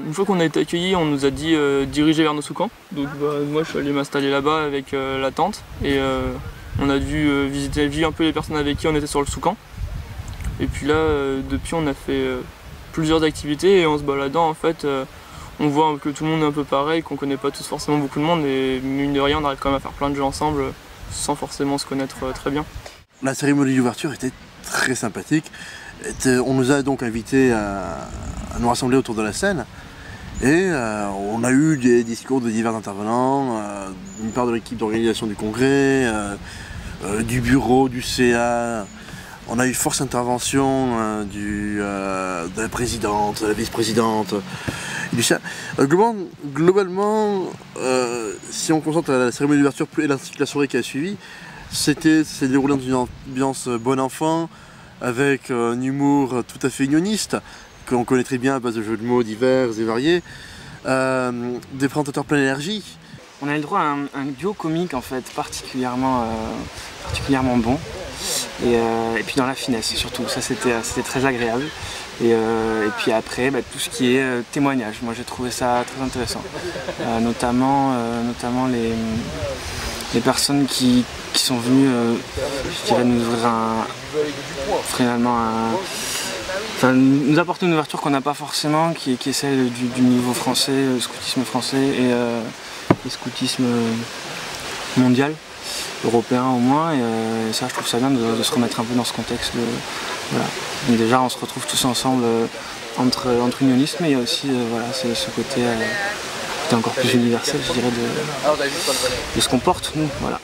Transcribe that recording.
Une fois qu'on a été accueillis, on nous a dit diriger vers nos sous-camps. Donc moi je suis allé m'installer là-bas avec la tente et on a dû visiter un peu les personnes avec qui on était sur le sous-camp. Et puis là, depuis on a fait plusieurs activités et en se baladant en fait, on voit que tout le monde est un peu pareil, qu'on connaît pas tous forcément beaucoup de monde et mine de rien on arrive quand même à faire plein de jeux ensemble sans forcément se connaître très bien. La cérémonie d'ouverture était très sympathique. On nous a donc invités à nous rassembler autour de la scène et on a eu des discours de divers intervenants, d'une part de l'équipe d'organisation du congrès, du bureau, du CA. On a eu force intervention de la présidente, de la vice-présidente, du CA. Globalement, si on concentre la cérémonie d'ouverture et la soirée qui a suivi, c'est déroulé dans une ambiance bon enfant, avec un humour tout à fait unioniste, qu'on connaît très bien à base de jeux de mots divers et variés, des présentateurs plein d'énergie. On a eu le droit à un duo comique en fait particulièrement bon et puis dans la finesse surtout, ça c'était très agréable et puis après tout ce qui est témoignage, moi j'ai trouvé ça très intéressant, notamment les personnes qui sont venues je dirais nous ouvrir nous apporter une ouverture qu'on n'a pas forcément, qui est celle du niveau français, le scoutisme français et le scoutisme mondial, européen au moins, et ça je trouve ça bien de se remettre un peu dans ce contexte. Voilà. Donc déjà on se retrouve tous ensemble entre unionistes, mais il y a aussi voilà, ce côté encore plus universel je dirais de ce qu'on porte nous. Voilà.